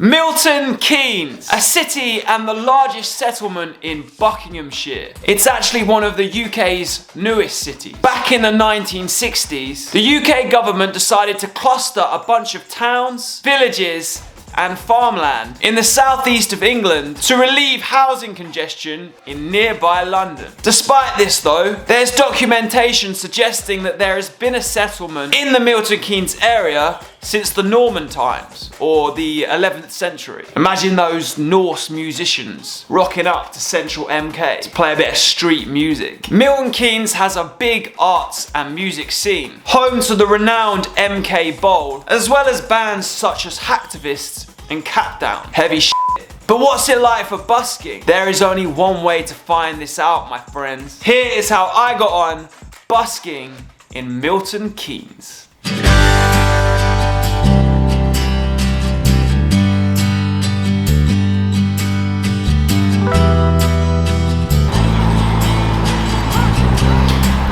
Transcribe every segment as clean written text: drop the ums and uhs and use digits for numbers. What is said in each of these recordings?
Milton Keynes, a city and the largest settlement in Buckinghamshire. It's actually one of the UK's newest cities. Back in the 1960s, the UK government decided to cluster a bunch of towns, villages, and farmland in the southeast of England to relieve housing congestion in nearby London. Despite this though, there's documentation suggesting that there has been a settlement in the Milton Keynes area since the Norman times, or the 11th century. Imagine those Norse musicians rocking up to central MK to play a bit of street music. Milton Keynes has a big arts and music scene, home to the renowned MK Bowl, as well as bands such as Hacktivists and Catdown. Heavy shit. But what's it like for busking? There is only one way to find this out, my friends. Here is how I got on busking in Milton Keynes.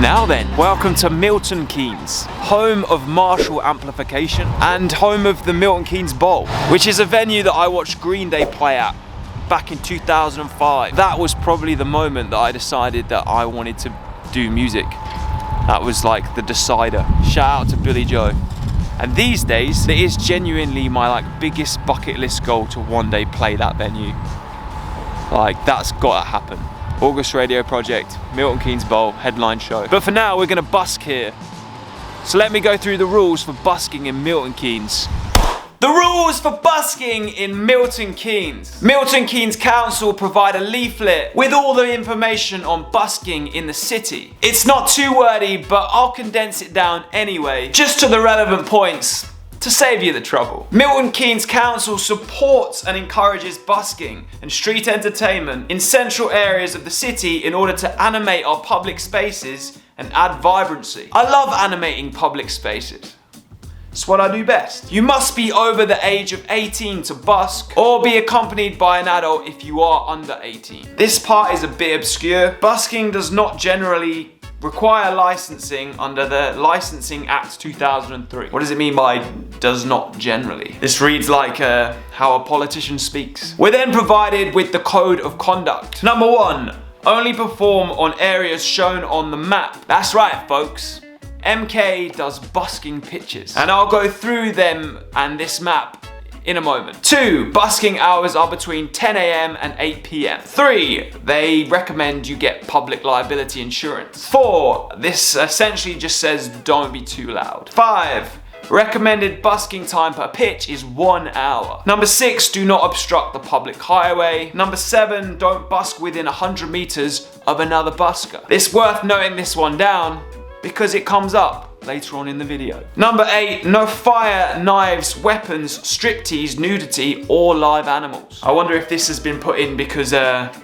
Now then, welcome to Milton Keynes, home of Marshall amplification and home of the Milton Keynes Bowl, which is a venue that I watched Green Day play at back in 2005. That was probably the moment that I decided that I wanted to do music. That was like the decider. Shout out to Billy Joe. And these days, it is genuinely my biggest bucket list goal to one day play that venue. That's gotta happen. August Radio Project, Milton Keynes Bowl, headline show. But for now, we're gonna busk here. So let me go through the rules for busking in Milton Keynes. The rules for busking in Milton Keynes. Milton Keynes Council provide a leaflet with all the information on busking in the city. It's not too wordy, but I'll condense it down anyway, just to the relevant points, to save you the trouble. Milton Keynes Council supports and encourages busking and street entertainment in central areas of the city in order to animate our public spaces and add vibrancy. I love animating public spaces. It's what I do best. You must be over the age of 18 to busk, or be accompanied by an adult if you are under 18. This part is a bit obscure. Busking does not generally require licensing under the Licensing Act 2003. What does it mean by does not generally? This reads like how a politician speaks. We're then provided with the code of conduct. Number 1, only perform on areas shown on the map. That's right, folks. MK does busking pitches, and I'll go through them and this map in a moment. 2, busking hours are between 10 AM and 8 PM. 3, they recommend you get public liability insurance. 4, this essentially just says don't be too loud. 5, recommended busking time per pitch is 1 hour. Number 6, do not obstruct the public highway. Number 7, don't busk within 100 meters of another busker. It's worth noting this one down because it comes up later on in the video. Number 8, no fire, knives, weapons, striptease, nudity, or live animals. I wonder if this has been put in because of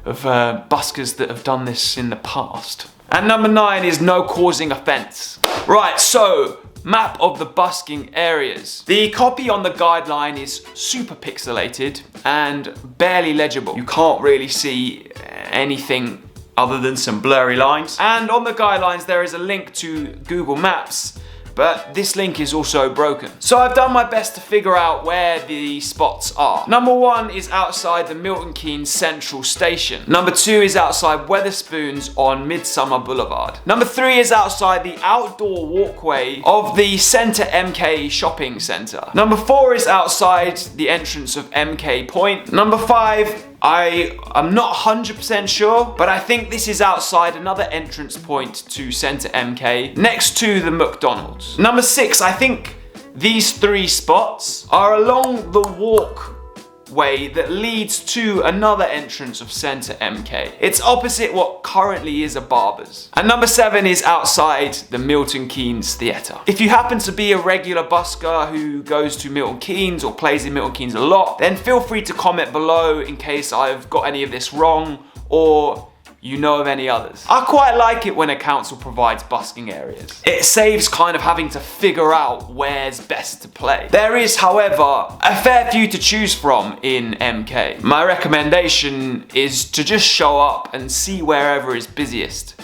buskers that have done this in the past. And number 9 is no causing offense. Right, so map of the busking areas. The copy on the guideline is super pixelated and barely legible. You can't really see anything other than some blurry lines. And on the guidelines there is a link to Google Maps, but this link is also broken. So I've done my best to figure out where the spots are. Number 1 is outside the Milton Keynes Central Station. Number 2 is outside Wetherspoons on Midsummer Boulevard. Number 3 is outside the outdoor walkway of the Centre MK Shopping Centre. Number 4 is outside the entrance of MK Point. Number 5, I'm not 100% sure, but I think this is outside another entrance point to Centre MK, next to the McDonald's. Number 6, I think these 3 spots are along the walkway that leads to another entrance of Centre MK. It's opposite what currently is a barber's. And number 7 is outside the Milton Keynes Theatre. If you happen to be a regular busker who goes to Milton Keynes or plays in Milton Keynes a lot, then feel free to comment below in case I've got any of this wrong or you know of any others. I quite like it when a council provides busking areas. It saves kind of having to figure out where's best to play. There is, however, a fair few to choose from in MK. My recommendation is to just show up and see wherever is busiest.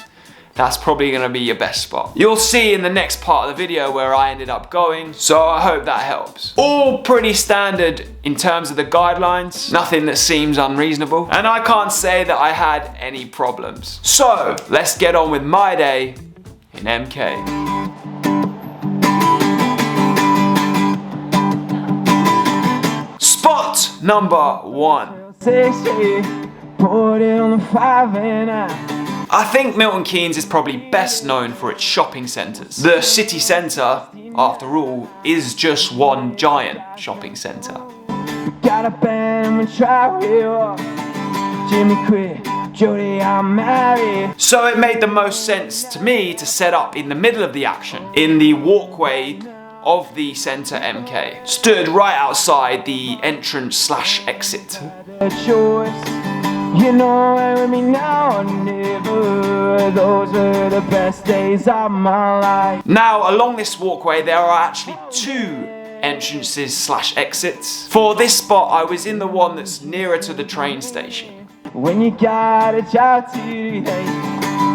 that's probably gonna be your best spot. You'll see in the next part of the video where I ended up going, so I hope that helps. All pretty standard in terms of the guidelines, nothing that seems unreasonable, and I can't say that I had any problems. So, let's get on with my day in MK. Spot number 1. I think Milton Keynes is probably best known for its shopping centres. The city centre, after all, is just one giant shopping centre. So it made the most sense to me to set up in the middle of the action, in the walkway of the centre MK. Stood right outside the entrance/exit. You know, with me now or never, those were the best days of my life. Now, along this walkway, there are actually 2 entrances/exits. For this spot, I was in the one that's nearer to the train station. When you got a job to do,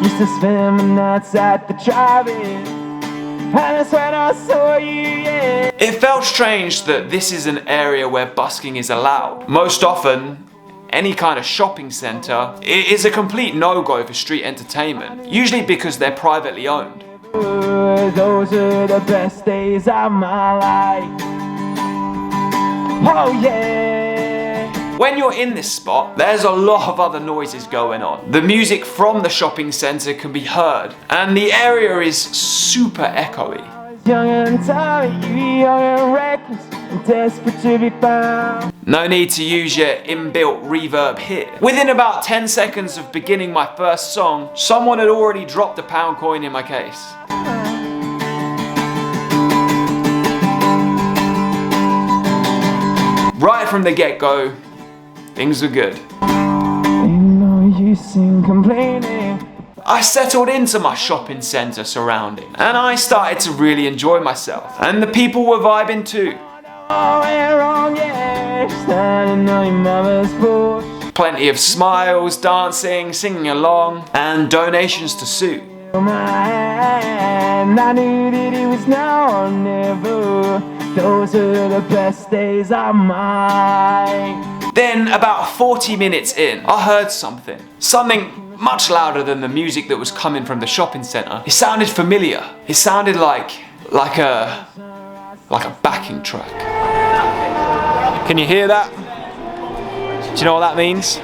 used to spend the nights at the drive-in, and that's when I saw you, yeah. It felt strange that this is an area where busking is allowed. Most often, any kind of shopping centre is a complete no-go for street entertainment, usually because they're privately owned. Those are the best days of my life. Oh yeah. When you're in this spot, there's a lot of other noises going on. The music from the shopping centre can be heard, and the area is super echoey. Young and tired, young and reckless, and desperate to be found. No need to use your inbuilt reverb here. Within about 10 seconds of beginning my first song, someone had already dropped a £1 coin in my case. Right from the get-go, things were good. Ain't no use in complaining. I settled into my shopping centre surrounding, and I started to really enjoy myself, and the people were vibing too. Plenty of smiles, dancing, singing along, and donations to suit. I knew that it was now or never. Those are the best days of mine. Then, about 40 minutes in, I heard something. Something much louder than the music that was coming from the shopping centre. It sounded familiar. It sounded like a backing track. Can you hear that? Do you know what that means?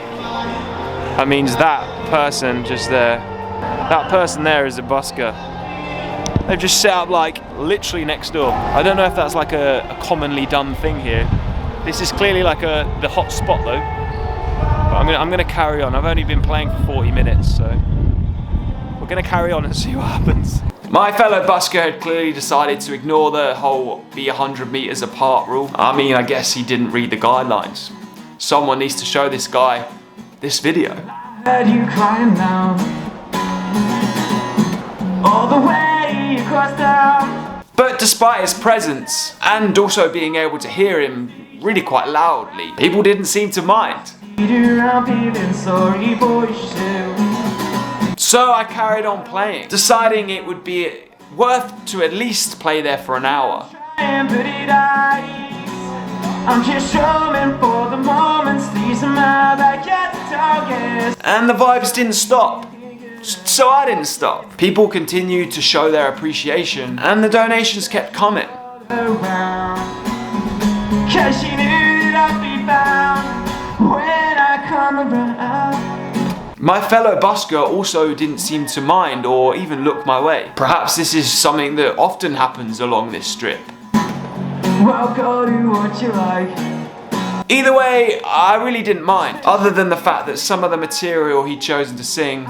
That means that person just there. That person there is a busker. They've just set up like literally next door. I don't know if that's like a commonly done thing here. This is clearly like the hot spot though. But I'm gonna carry on. I've only been playing for 40 minutes, so we're gonna carry on and see what happens. My fellow busker had clearly decided to ignore the whole be 100 meters apart rule. I mean, I guess he didn't read the guidelines. Someone needs to show this guy this video. Heard you crying now, all the way across town. But despite his presence and also being able to hear him really quite loudly, people didn't seem to mind. So I carried on playing, deciding it would be worth to at least play there for an hour. I'm just strumming for the moments, these are my backyard. And the vibes didn't stop, so I didn't stop. People continued to show their appreciation, and the donations kept coming. Cause she knew that I'd be found when I come around. My fellow busker also didn't seem to mind or even look my way. Perhaps this is something that often happens along this strip. Well, go do what you like. Either way, I really didn't mind, other than the fact that some of the material he'd chosen to sing,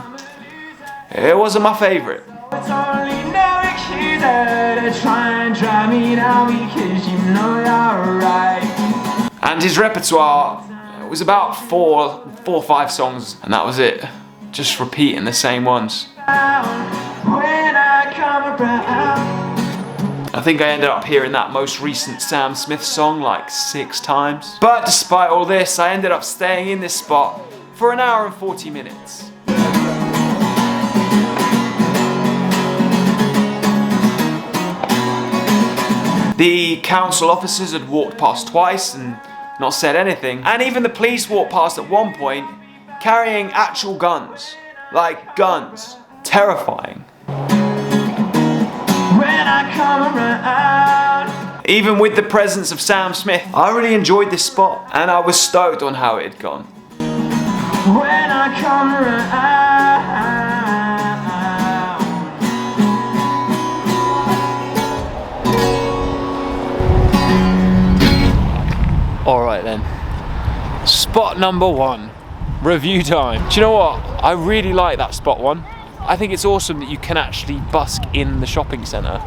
it wasn't my favourite. It's only no excuser to try and drive me down because you know you're right. And his repertoire was about four or five songs, and that was it. Just repeating the same ones. When I come around. I think I ended up hearing that most recent Sam Smith song like 6 times. But despite all this, I ended up staying in this spot for an hour and 40 minutes. The council officers had walked past twice and not said anything. And even the police walked past at one point carrying actual guns. Like guns. Terrifying. When I come around. Even with the presence of Sam Smith, I really enjoyed this spot and I was stoked on how it had gone. When I come around. Alright then, spot number 1, review time. Do you know what? I really like that spot 1. I think it's awesome that you can actually busk in the shopping centre.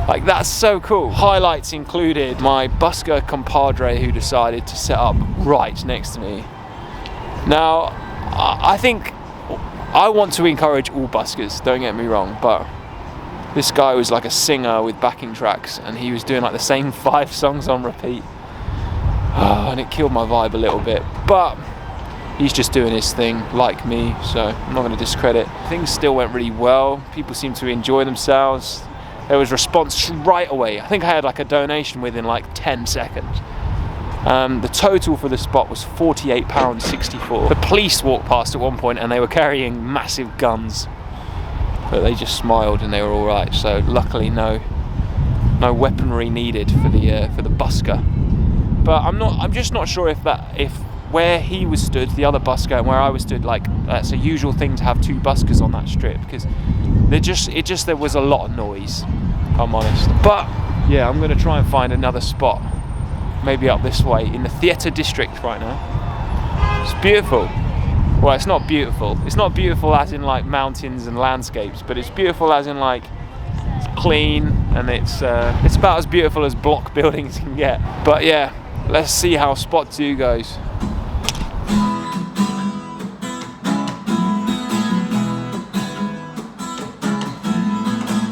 Like, that's so cool. Highlights included my busker compadre who decided to set up right next to me. Now, I think I want to encourage all buskers, don't get me wrong, but this guy was like a singer with backing tracks and he was doing like the same 5 songs on repeat. And it killed my vibe a little bit, but he's just doing his thing like me, so I'm not going to discredit. Things still went really well. People seemed to enjoy themselves. There was response right away. I think I had like a donation within like 10 seconds. The total for the spot was £48.64. The police walked past at one point and they were carrying massive guns, but they just smiled and they were all right. So luckily, no weaponry needed for the busker. But I'm just not sure if where he was stood, the other busker, and where I was stood, like that's a usual thing to have 2 buskers on that strip, because there was a lot of noise, if I'm honest. But yeah, I'm gonna try and find another spot, maybe up this way in the theatre district right now. It's beautiful. Well, it's not beautiful. It's not beautiful as in like mountains and landscapes, but it's beautiful as in like it's clean, and it's about as beautiful as block buildings can get. But yeah. Let's see how spot 2 goes.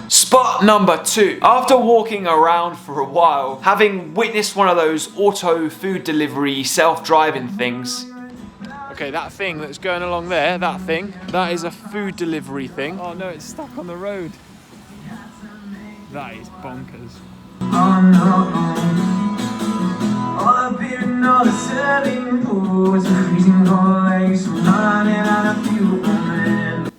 Spot number 2. After walking around for a while, having witnessed one of those auto food delivery self-driving things. Okay, that thing that's going along there, that is a food delivery thing. Oh no, it's stuck on the road. That is bonkers. Oh no.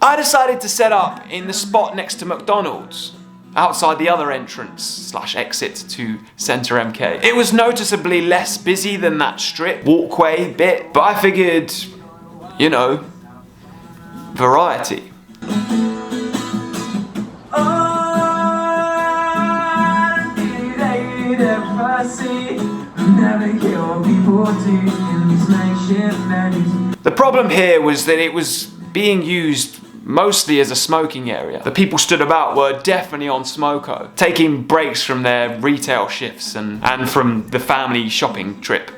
I decided to set up in the spot next to McDonald's, outside the other entrance/exit to Centre MK. It was noticeably less busy than that strip walkway bit, but I figured, you know, variety. The problem here was that it was being used mostly as a smoking area. The people stood about were definitely on smoko, taking breaks from their retail shifts and from the family shopping trip.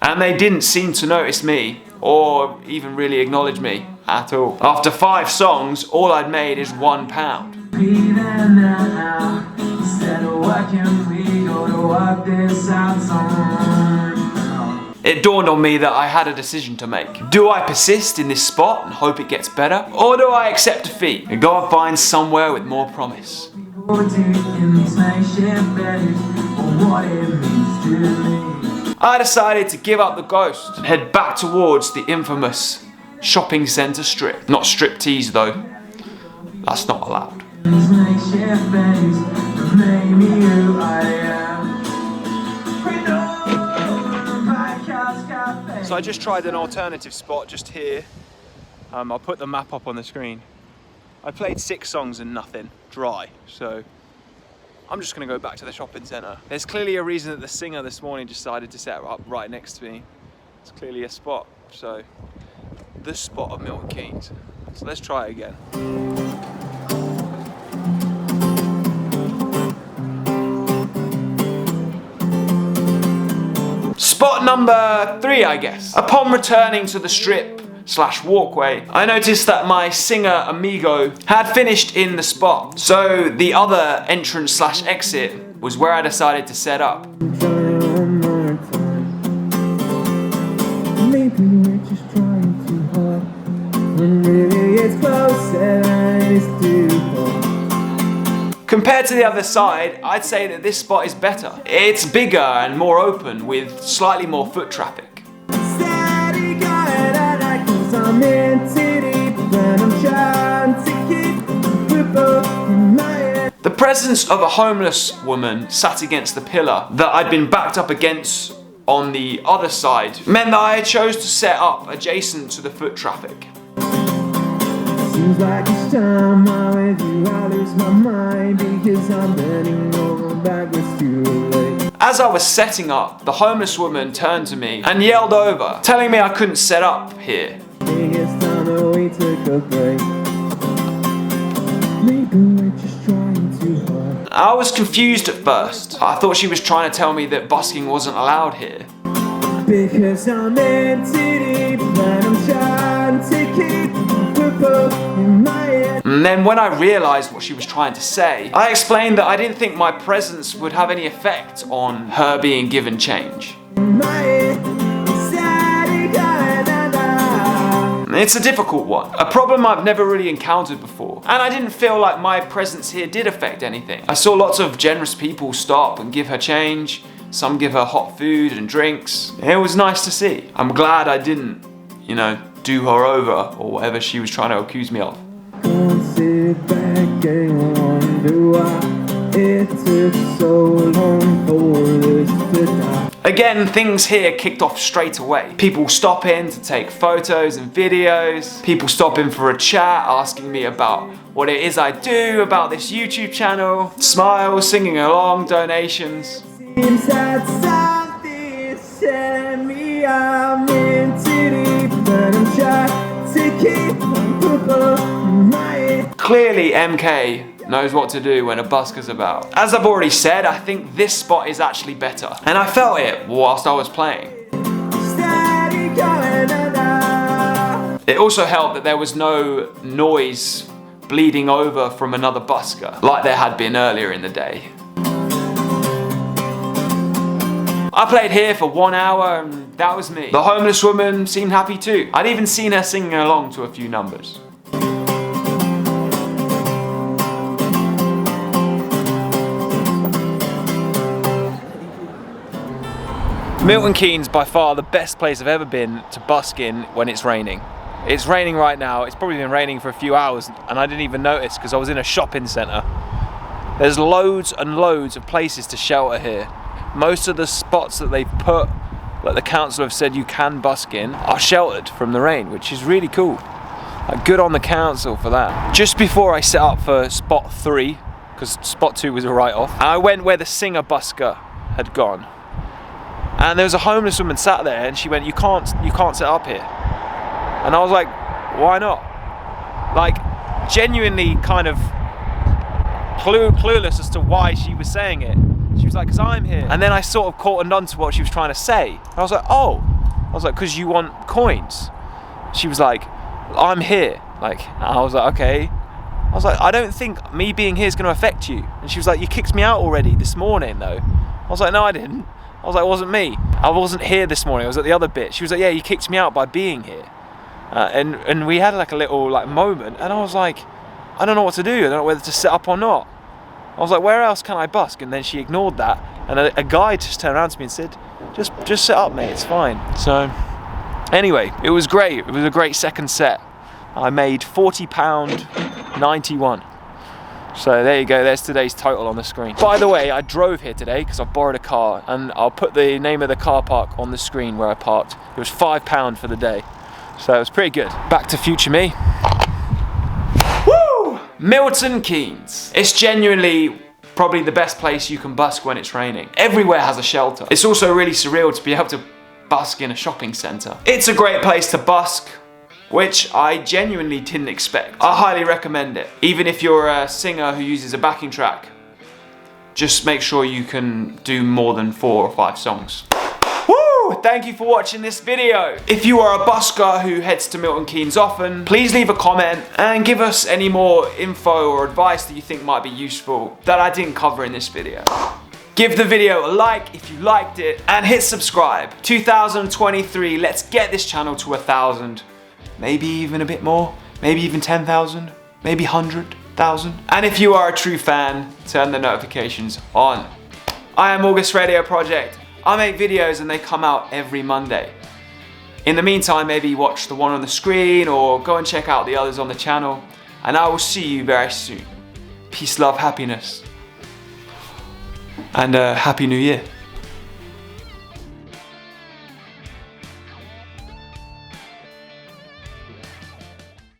And they didn't seem to notice me, or even really acknowledge me at all. After 5 songs, all I'd made is £1. It dawned on me that I had a decision to make. Do I persist in this spot and hope it gets better? Or do I accept defeat and go and find somewhere with more promise? I decided to give up the ghost and head back towards the infamous shopping centre strip. Not striptease though. That's not allowed. So I just tried an alternative spot just here. I'll put the map up on the screen. I played 6 songs and nothing, dry, so I'm just gonna go back to the shopping centre. There's clearly a reason that the singer this morning decided to set up right next to me. It's clearly a spot, so the spot of Milton Keynes. So let's try it again. Spot number 3, I guess. Upon returning to the strip/walkway, I noticed that my singer amigo had finished in the spot. So the other entrance/exit was where I decided to set up. Maybe we're just trying too hard, when really it's closer than it is to. Compared to the other side, I'd say that this spot is better. It's bigger and more open with slightly more foot traffic. The presence of a homeless woman sat against the pillar that I'd been backed up against on the other side meant that I chose to set up adjacent to the foot traffic. Seems like each time I'm with you, I lose my mind because I'm bending over backwards too late. As I was setting up, the homeless woman turned to me and yelled over, telling me I couldn't set up here. I was confused at first. I thought she was trying to tell me that busking wasn't allowed here. Because I'm in deep and I'm trying to keep in my head. And then when I realised what she was trying to say, I explained that I didn't think my presence would have any effect on her being given change. It's a difficult one, a problem I've never really encountered before, and I didn't feel like my presence here did affect anything. I saw lots of generous people stop and give her change, some give her hot food and drinks. It was nice to see. I'm glad I didn't, you know, do her over or whatever she was trying to accuse me of. Sit back and wonder why it took so long for this to die. Again, things here kicked off straight away. People stop in to take photos and videos. People stop in for a chat, asking me about what it is I do, about this YouTube channel. Smiles, singing along, donations. Seems that something's telling me I'm in too deep, but I'm trying to keep my head. Clearly, MK knows what to do when a busker's about. As I've already said, I think this spot is actually better. And I felt it whilst I was playing. It also helped that there was no noise bleeding over from another busker, like there had been earlier in the day. I played here for 1 hour and that was me. The homeless woman seemed happy too. I'd even seen her singing along to a few numbers. Milton Keynes, by far the best place I've ever been to busk in when it's raining. It's raining right now. It's probably been raining for a few hours and I didn't even notice because I was in a shopping centre. There's loads and loads of places to shelter here. Most of the spots that they've put, like the council have said you can busk in, are sheltered from the rain, which is really cool. Good on the council for that. Just before I set up for spot 3, because spot 2 was a write-off, I went where the singer busker had gone. And there was a homeless woman sat there and she went, you can't set up here. And I was like, why not? Like, genuinely kind of clueless as to why she was saying it. She was like, because I'm here. And then I sort of caught on to what she was trying to say. And I was like, oh. I was like, because you want coins. She was like, I'm here. Like, and I was like, okay. I was like, I don't think me being here is going to affect you. And she was like, you kicked me out already this morning though. I was like, no, I didn't. I was like, it wasn't me. I wasn't here this morning. I was at the other bit. She was like, yeah, you kicked me out by being here. And we had like a little like moment. And I was like, I don't know what to do. I don't know whether to set up or not. I was like, where else can I busk? And then she ignored that. And a guy just turned around to me and said, just set up, mate. It's fine. So anyway, it was great. It was a great second set. I made £40.91. So there you go, there's today's total on the screen. By the way, I drove here today because I borrowed a car and I'll put the name of the car park on the screen where I parked. It was £5 for the day. So it was pretty good. Back to future me. Woo! Milton Keynes. It's genuinely probably the best place you can busk when it's raining. Everywhere has a shelter. It's also really surreal to be able to busk in a shopping centre. It's a great place to busk, which I genuinely didn't expect. I highly recommend it. Even if you're a singer who uses a backing track, just make sure you can do more than 4 or 5 songs. Woo! Thank you for watching this video. If you are a busker who heads to Milton Keynes often, please leave a comment and give us any more info or advice that you think might be useful that I didn't cover in this video. Give the video a like if you liked it and hit subscribe. 2023, let's get this channel to 1,000. Maybe even a bit more, maybe even 10,000, maybe 100. 1,000. And if you are a true fan, turn the notifications on. I am August Radio Project. I make videos and they come out every Monday. In the meantime, maybe watch the one on the screen or go and check out the others on the channel. And I will see you very soon. Peace, love, happiness. And Happy New Year.